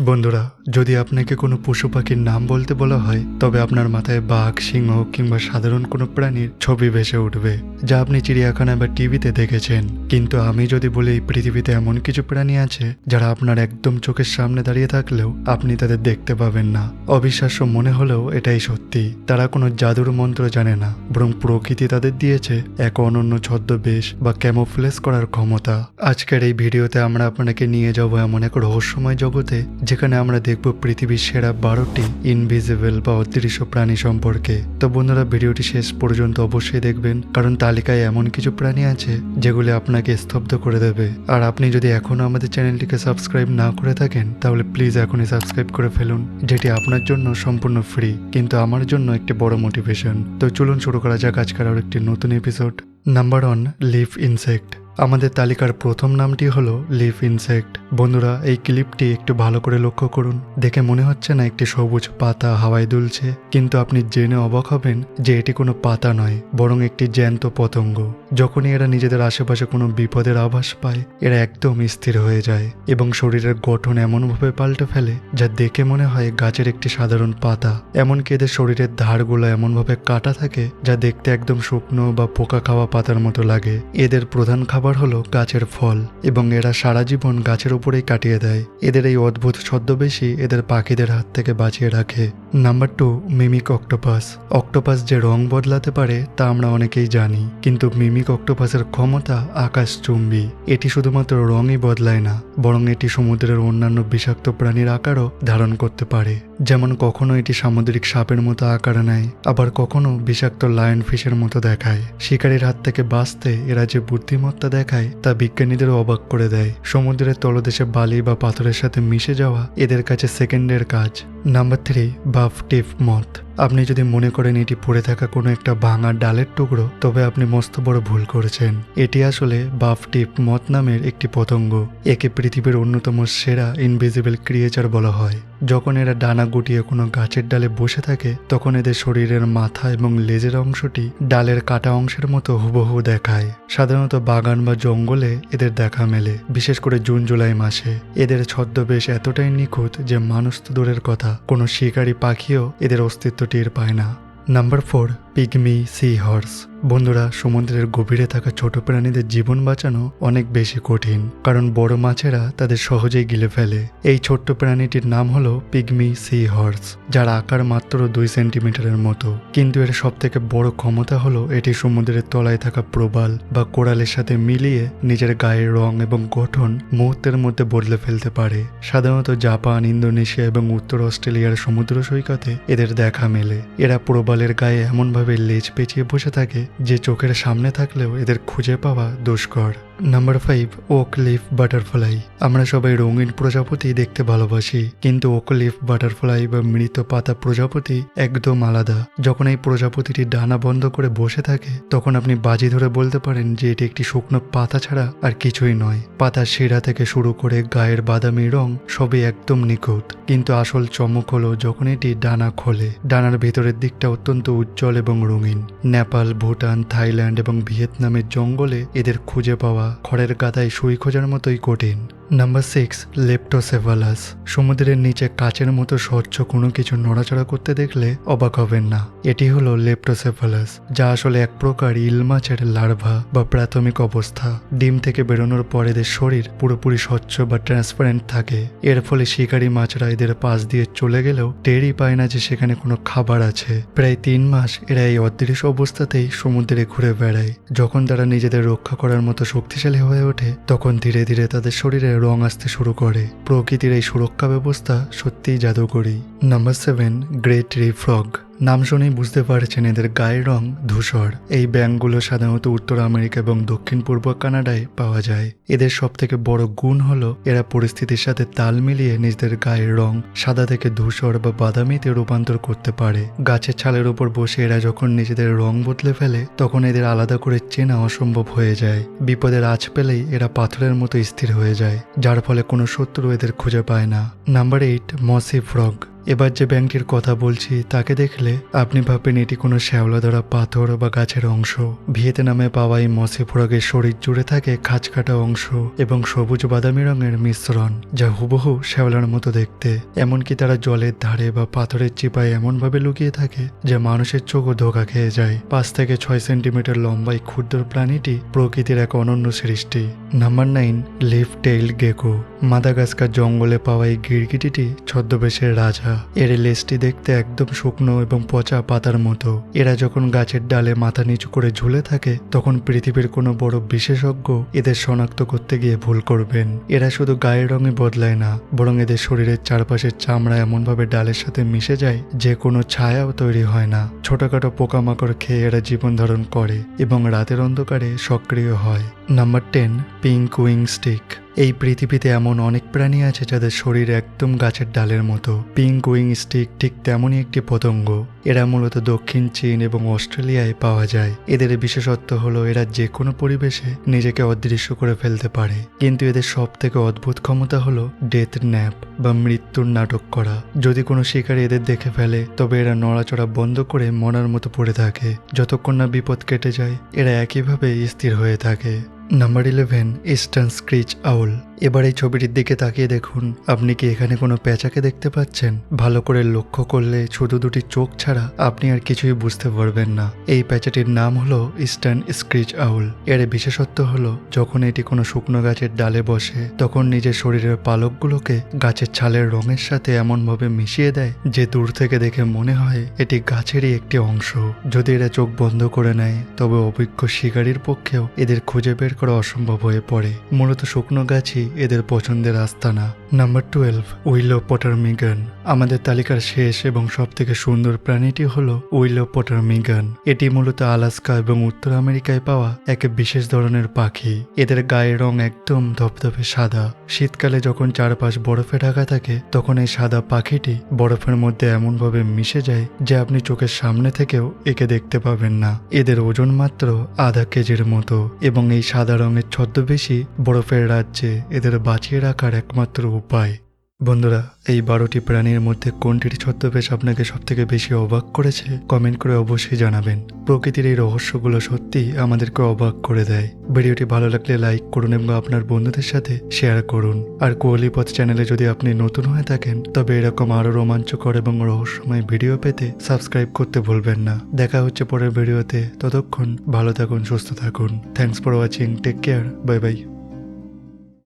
বন্ধুরা, যদি আপনাকে কোনো পশু পাখির নাম বলতে বলা হয় তবে আপনার মাথায় বাঘ, সিংহ কিংবা সাধারণ কোনো প্রাণীর ছবি ভেসে উঠবে, যা আপনি চিড়িয়াখানায় বা টিভিতে দেখেছেন। কিন্তু আমি যদি বলি এই পৃথিবীতে এমন কিছু প্রাণী আছে যারা আপনার একদম চোখের সামনে দাঁড়িয়ে থাকলেও আপনি তাদের দেখতে পাবেন না। অবিশ্বাস্য মনে হলেও এটাই সত্যি। তারা কোনো জাদুর মন্ত্র জানে না, বরং প্রকৃতি তাদের দিয়েছে এক অনন্য ছদ্মবেশ বা ক্যামোফ্লেজ করার ক্ষমতা। আজকের এই ভিডিওতে আমরা আপনাকে নিয়ে যাব এমন এক রহস্যময় জগতে যেখানে আমরা দেখব পৃথিবীর সেরা 12টি ইনভিজিবল বা অদৃশ্য প্রাণী সম্পর্কে। তো বন্ধুরা, ভিডিওটি শেষ পর্যন্ত অবশ্যই দেখবেন, কারণ তালিকায় এমন কিছু প্রাণী আছে যেগুলি আপনাকে স্তব্ধ করে দেবে। আর আপনি যদি এখনো আমাদের চ্যানেলটিকে সাবস্ক্রাইব না করে থাকেন তাহলে প্লিজ এখনই সাবস্ক্রাইব করে ফেলুন, যেটি আপনার জন্য সম্পূর্ণ ফ্রি, কিন্তু আমার জন্য একটি বড় মোটিভেশন। তো চলুন শুরু করা যাক আজকের আর একটি নতুন এপিসোড। Number 1, leaf insect. আমাদের তালিকার প্রথম নামটি হলো লিফ ইনসেক্ট। বন্ধুরা, এই ক্লিপটি একটু ভালো করে লক্ষ্য করুন। দেখে মনে হচ্ছে না একটি সবুজ পাতা হাওয়ায় দুলছে, কিন্তু আপনি জেনে অবাক হবেন যে এটি কোনো পাতা নয়, বরং একটি জ্যান্ত পতঙ্গ। যখনই এরা নিজেদের আশেপাশে কোনো বিপদের আভাস পায় এরা একদম স্থির হয়ে যায় এবং শরীরের গঠন এমনভাবে পাল্টে ফেলে যা দেখে মনে হয় গাছের একটি সাধারণ পাতা। এমনকি এদের শরীরের ধারগুলো এমনভাবে কাটা থাকে যা দেখতে একদম শুকনো বা পোকা খাওয়া পাতার মতো লাগে। এদের প্রধান খাবার হলো গাছের ফল এবং এরা সারা জীবন গাছের উপরেই কাটিয়ে দেয়। এদের এই অদ্ভুত ছদ্মবেশী এদের পাখিদের হাত থেকে বাঁচিয়ে রাখে। Number 2, mimic octopus. অক্টোপাস যে রং বদলাতে পারে তা আমরা অনেকেই জানি, কিন্তু মিমিক অক্টোপাসের ক্ষমতা আকাশচুম্বী। এটি শুধুমাত্র রঙই বদলায় না, বরং এটি সমুদ্রের অন্যান্য বিষাক্ত প্রাণীর আকারও ধারণ করতে পারে। যেমন কখনো এটি সামুদ্রিক সাপের মতো আকার নেয়, আবার কখনো বিষাক্ত লায়ন ফিশের মতো দেখায়। শিকারীর হাত থেকে বাঁচতে এরা যে বুদ্ধিমত্তা দেখায় তা বিজ্ঞানীদেরও অবাক করে দেয়। সমুদ্রের তলদেশে বালি বা পাথরের সাথে মিশে যাওয়া এদের কাছে সেকেন্ডের কাজ। নাম্বার 3, বাফ টিপ মথ। আপনি যদি মনে করেন এটি পড়ে থাকা কোনো একটা ভাঙা ডালের টুকরো, তবে আপনি মস্ত বড় ভুল করেছেন। এটি আসলে বাফ টিপ মথ নামের একটি পতঙ্গ। একে পৃথিবীর অন্যতম সেরা ইনভিজিবল ক্রিয়েচার বলা হয়। যখন এরা ডানা গুটিয়ে কোনো গাছের ডালে বসে থাকে তখন এদের শরীরের মাথা এবং লেজের অংশটি ডালের কাটা অংশের মতো হুবহু দেখায়। সাধারণত বাগান বা জঙ্গলে এদের দেখা মেলে, বিশেষ করে জুন জুলাই মাসে। এদের ছদ্মবেশ এতটাই নিখুঁত যে মানুষ তো দূরের কথা, কোনো শিকারী পাখিও এদের অস্তিত্ব টের পায় না। Number 4, pygmy seahorse. বন্ধুরা, সমুদ্রের গভীরে থাকা ছোট প্রাণীদের জীবন বাঁচানো অনেক বেশি কঠিন, কারণ বড় মাছেরা তাদের সহজেই গিলে ফেলে। এই ছোট্ট প্রাণীটির নাম হলো পিগমি সি হর্স, যার আকার মাত্র 2 সেন্টিমিটারের মতো। কিন্তু এর সব থেকে বড় ক্ষমতা হলো এটি সমুদ্রের তলায় থাকা প্রবাল বা কোরালের সাথে মিলিয়ে নিজের গায়ের রং এবং গঠন মুহূর্তের মধ্যে বদলে ফেলতে পারে। সাধারণত জাপান, ইন্দোনেশিয়া এবং উত্তর অস্ট্রেলিয়ার সমুদ্র সৈকতে এদের দেখা মেলে। এরা প্রবালের গায়ে এমনভাবে লেজ পেঁচিয়ে বসে থাকে যে চোখের সামনে থাকলেও এদের খুঁজে পাওয়া দুষ্কর। Number 5, oak leaf butterfly. আমরা সবাই রঙিন প্রজাপতি দেখতে ভালোবাসি, কিন্তু ওক লিফ বাটারফ্লাই বা মৃত পাতা প্রজাপতি একদম আলাদা। যখন এই প্রজাপতিটি ডানা বন্ধ করে বসে থাকে তখন আপনি বাজি ধরে বলতে পারেন যে এটি একটি শুকনো পাতা ছাড়া আর কিছুই নয়। পাতার শিরা থেকে শুরু করে গায়ের বাদামি রং সবই একদম নিখুঁত, কিন্তু আসল চমক হলো যখন এটি ডানা খোলে। ডানার ভেতরের দিকটা অত্যন্ত উজ্জ্বল এবং রঙিন। নেপাল, ভুটান, থাইল্যান্ড এবং ভিয়েতনামের জঙ্গলে এদের খুঁজে পাওয়া খড়ের গাদায় সুই খোঁজার মতোই কঠিন। নাম্বার 6, লেপ্টোসেফালাস। সমুদ্রের নিচে কাচের মতো স্বচ্ছ কোনো কিছু নড়াচড়া করতে দেখলে অবাক হবেন না। এটি হলো লেপ্টোসেফালাস, যা আসলে এক প্রকার ইল মাছের লার্ভা বা প্রাথমিক অবস্থা। ডিম থেকে বেরোনোর পর এদের শরীর পুরোপুরি স্বচ্ছ বা ট্রান্সপারেন্ট থাকে। এর ফলে শিকারী মাছরা এদের পাশ দিয়ে চলে গেলেও টেরই পায় না যে সেখানে কোনো খাবার আছে। প্রায় 3 মাস এরা এই অদৃশ্য অবস্থাতেই সমুদ্রে ঘুরে বেড়ায়। যখন তারা নিজেদের রক্ষা করার মতো শক্তিশালী হয়ে ওঠে তখন ধীরে ধীরে তাদের শরীরে রং আসতে শুরু করে। প্রকৃতির এই সুরক্ষা ব্যবস্থা সত্যিই জাদুকরী। Number 7, great tree frog. নাম শুনেই বুঝতে পারছেন এদের গায়ের রং ধূসর। এই ব্যাঙগুলো সাধারণত উত্তর আমেরিকা এবং দক্ষিণ পূর্ব কানাডায় পাওয়া যায়। এদের সব থেকে বড় গুণ হলো এরা পরিস্থিতির সাথে তাল মিলিয়ে নিজেদের গায়ের রং সাদা থেকে ধূসর বা বাদামিতে রূপান্তর করতে পারে। গাছের ছালের উপর বসে এরা যখন নিজেদের রং বদলে ফেলে তখন এদের আলাদা করে চেনা অসম্ভব হয়ে যায়। বিপদের আঁচ পেলেই এরা পাথরের মতো স্থির হয়ে যায়, যার ফলে কোনো শত্রু এদের খুঁজে পায় না। নাম্বার 8, মসি ফ্রগ। এবার যে ব্যাঙটির কথা বলছি তাকে দেখলে আপনি ভাববেন এটি কোনো শ্যাওলা ধরা পাথর বা গাছের অংশ। ভিয়েতনামে পাওয়া এই মসি ফ্রগের শরীর জুড়ে থাকে খাঁজকাটা অংশ এবং সবুজ বাদামি রঙের মিশ্রণ, যা হুবহু শ্যাওলার মতো দেখতে। এমনকি তারা জলের ধারে বা পাথরের চিপায় এমনভাবে লুকিয়ে থাকে যে মানুষের চোখও ধোকা খেয়ে যায়। 5 থেকে 6 সেন্টিমিটার লম্বা এই ক্ষুদ্র প্রাণীটি প্রকৃতির এক অনন্য সৃষ্টি। Number 9, leaf tail Gecko. Madagascar জঙ্গলে পাওয়া এই গিরগিটিটি ছদ্মবেশের রাজা। এর লেজটি দেখতে একদম শুকনো এবং পচা পাতার মতো। এরা যখন গাছের ডালে মাথা নিচু করে ঝুলে থাকে তখন পৃথিবীর কোনো বড় বিশেষজ্ঞ এদের শনাক্ত করতে গিয়ে ভুল করবেন। এরা শুধু গায়ের রঙই বদলায় না, বরং এদের শরীরের চারপাশের চামড়া এমনভাবে ডালের সাথে মিশে যায় যে কোনো ছায়াও তৈরি হয় না। ছোটখাটো পোকামাকড় খেয়ে এরা জীবন ধারণ করে এবং রাতের অন্ধকারে সক্রিয় হয়। Number 10, pink wing stick. এই পৃথিবীতে এমন অনেক প্রাণী আছে যাদের শরীর একদম গাছের ডালের মতো। পিঙ্ক উইং স্টিক ঠিক তেমনই একটি পতঙ্গ। এরা মূলত দক্ষিণ চীন এবং অস্ট্রেলিয়ায় পাওয়া যায়। এদের বিশেষত্ব হলো এরা যে কোনো পরিবেশে নিজেকে অদৃশ্য করে ফেলতে পারে। কিন্তু এদের সব থেকে অদ্ভুত ক্ষমতা হলো ডেথ ন্যাপ বা মৃত্যুর নাটক করা। যদি কোনো শিকারী এদের দেখে ফেলে তবে এরা নড়াচড়া বন্ধ করে মরার মতো পড়ে থাকে। যতক্ষণ না বিপদ কেটে যায় এরা একইভাবে স্থির হয়ে থাকে। নাম্বার 11, ইস্টার্ন স্ক্রিচ আউল। এবার এই ছবিটির দিকে তাকিয়ে দেখুন। আপনি কি এখানে কোনো পেঁচাকে দেখতে পাচ্ছেন? ভালো করে লক্ষ্য করলে শুধু দুটি চোখ ছাড়া আপনি আর কিছুই বুঝতে পারবেন না। এই পেঁচাটির নাম হলো ইস্টার্ন স্ক্রিচ আউল। এর বিশেষত্ব হলো যখন এটি কোনো শুকনো গাছের ডালে বসে তখন নিজের শরীরের পালকগুলোকে গাছের ছালের রঙের সাথে এমনভাবে মিশিয়ে দেয় যে দূর থেকে দেখে মনে হয় এটি গাছেরই একটি অংশ। যদি এরা চোখ বন্ধ করে নেয় তবে অভিজ্ঞ শিকারীর পক্ষেও এদের খুঁজে বের করা অসম্ভব হয়ে পড়ে। মূলত শুকনো গাছই এদের পছন্দের আস্তানা। Number 12, willow ptarmigan. আমাদের তালিকার শেষ এবং সব থেকে সুন্দর প্রাণীটি হলো উইলো পটারমিগান। এটি মূলত আলাস্কা এবং উত্তর আমেরিকায় পাওয়া এক বিশেষ ধরনের পাখি। এদের গায়ের রং একদম ধপধপে সাদা। শীতকালে যখন চারপাশ বরফে ঢাকা থাকে তখন এই সাদা পাখিটি বরফের মধ্যে এমনভাবে মিশে যায় যে আপনি চোখের সামনে থেকেও একে দেখতে পাবেন না। এদের ওজন মাত্র আধা কেজির মতো এবং এই সাদা রঙের ছদ্মবেশী বরফের রাজ্যে এদের বাঁচিয়ে রাখার একমাত্র উপায়। বন্ধুরা, এই 12টি প্রাণীর মধ্যে কোনটির ছদ্মবেশ আপনাকে সবথেকে বেশি অবাক করেছে কমেন্ট করে অবশ্যই জানাবেন। প্রকৃতির এই রহস্যগুলো সত্যি আমাদেরকে অবাক করে দেয়। ভিডিওটি ভালো লাগলে লাইক করুন এবং আপনার বন্ধুদের সাথে শেয়ার করুন। আর কোয়ালিপথ চ্যানেলে যদি আপনি নতুন হয়ে থাকেন তবে এরকম আরো রোমাঞ্চকর এবং রহস্যময় ভিডিও পেতে সাবস্ক্রাইব করতে ভুলবেন না। দেখা হচ্ছে পরের ভিডিওতে। ততক্ষণ ভালো থাকুন, সুস্থ থাকুন। Thanks for watching. Take care. Bye by.